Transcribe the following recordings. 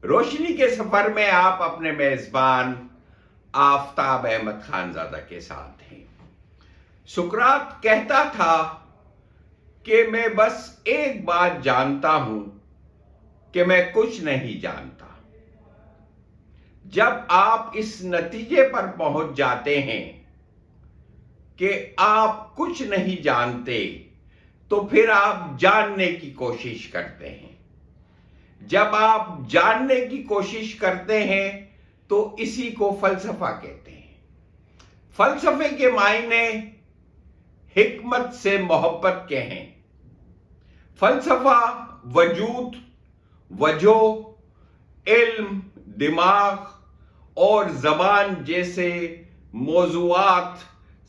روشنی کے سفر میں آپ اپنے میزبان آفتاب احمد خانزادہ کے ساتھ ہیں۔ سقراط کہتا تھا کہ میں بس ایک بات جانتا ہوں کہ میں کچھ نہیں جانتا۔ جب آپ اس نتیجے پر پہنچ جاتے ہیں کہ آپ کچھ نہیں جانتے تو پھر آپ جاننے کی کوشش کرتے ہیں۔ جب آپ جاننے کی کوشش کرتے ہیں تو اسی کو فلسفہ کہتے ہیں۔ فلسفے کے معنی حکمت سے محبت کے ہیں۔ فلسفہ وجود، وجہ، علم، دماغ اور زبان جیسے موضوعات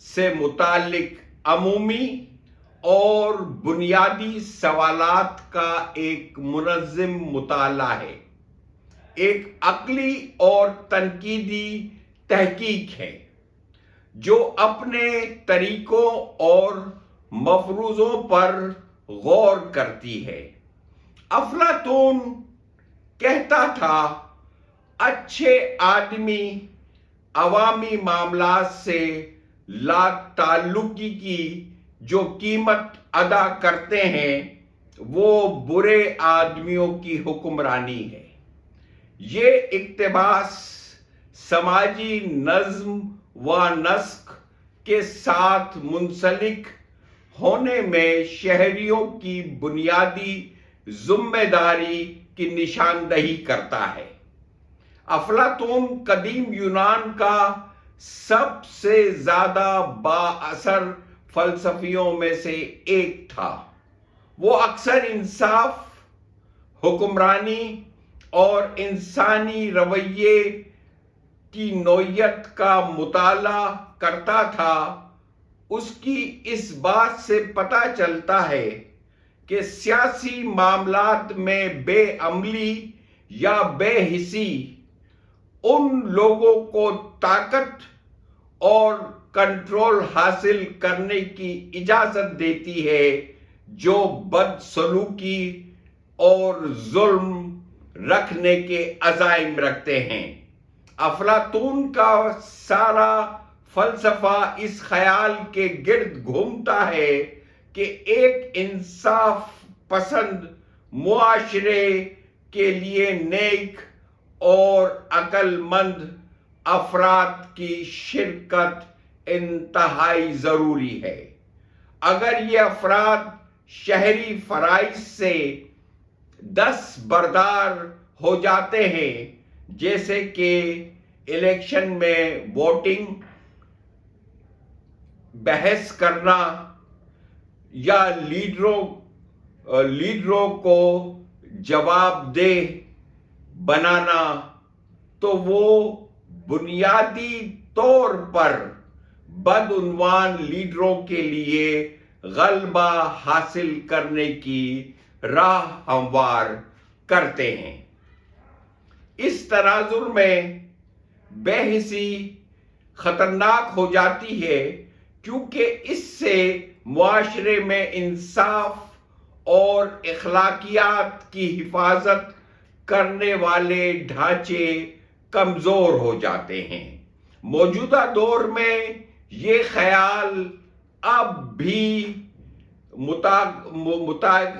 سے متعلق عمومی اور بنیادی سوالات کا ایک منظم مطالعہ ہے، ایک عقلی اور تنقیدی تحقیق ہے جو اپنے طریقوں اور مفروضوں پر غور کرتی ہے۔ افلاطون کہتا تھا، اچھے آدمی عوامی معاملات سے لا تعلقی کی جو قیمت ادا کرتے ہیں وہ برے آدمیوں کی حکمرانی ہے۔ یہ اقتباس سماجی نظم و نسق کے ساتھ منسلک ہونے میں شہریوں کی بنیادی ذمہ داری کی نشاندہی کرتا ہے۔ افلاطون قدیم یونان کا سب سے زیادہ با اثر فلسفیوں میں سے ایک تھا۔ وہ اکثر انصاف، حکمرانی اور انسانی رویے کی نوعیت کا مطالعہ کرتا تھا۔ اس کی اس بات سے پتہ چلتا ہے کہ سیاسی معاملات میں بے عملی یا بے حسی ان لوگوں کو طاقت اور کنٹرول حاصل کرنے کی اجازت دیتی ہے جو بدسلوکی اور ظلم رکھنے کے عزائم رکھتے ہیں۔ افلاطون کا سارا فلسفہ اس خیال کے گرد گھومتا ہے کہ ایک انصاف پسند معاشرے کے لیے نیک اور عقل مند افراد کی شرکت انتہائی ضروری ہے۔ اگر یہ افراد شہری فرائض سے دستبردار ہو جاتے ہیں، جیسے کہ الیکشن میں ووٹنگ، بحث کرنا یا لیڈروں کو جواب دہ بنانا، تو وہ بنیادی طور پر بدعنوان لیڈروں کے لیے غلبہ حاصل کرنے کی راہ ہموار کرتے ہیں۔ اس تناظر میں بے حسی خطرناک ہو جاتی ہے کیونکہ اس سے معاشرے میں انصاف اور اخلاقیات کی حفاظت کرنے والے ڈھانچے کمزور ہو جاتے ہیں۔ موجودہ دور میں یہ خیال اب بھی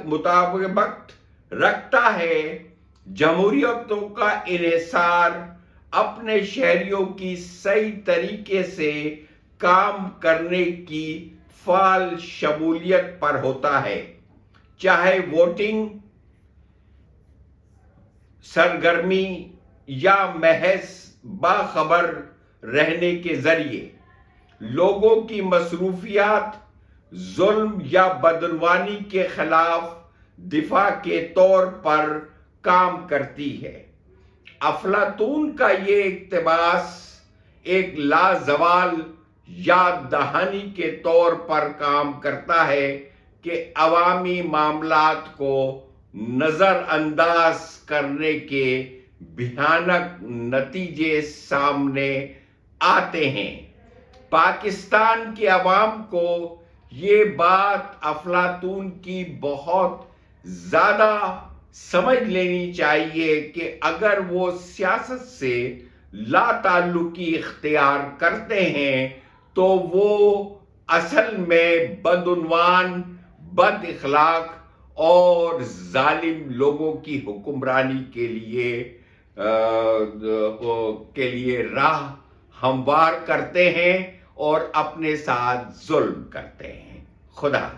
مطابقت رکھتا ہے۔ جمہوریتوں کا انحصار اپنے شہریوں کی صحیح طریقے سے کام کرنے کی فعال شمولیت پر ہوتا ہے، چاہے ووٹنگ، سرگرمی یا محض باخبر رہنے کے ذریعے۔ لوگوں کی مصروفیات ظلم یا بدعنوانی کے خلاف دفاع کے طور پر کام کرتی ہے۔ افلاطون کا یہ اقتباس ایک لازوال یاد دہانی کے طور پر کام کرتا ہے کہ عوامی معاملات کو نظر انداز کرنے کے بھیانک نتیجے سامنے آتے ہیں۔ پاکستان کے عوام کو یہ بات افلاطون کی بہت زیادہ سمجھ لینی چاہیے کہ اگر وہ سیاست سے لا تعلقی اختیار کرتے ہیں تو وہ اصل میں بدعنوان، بد اخلاق اور ظالم لوگوں کی حکمرانی کے لیے راہ ہموار کرتے ہیں اور اپنے ساتھ ظلم کرتے ہیں۔ خدا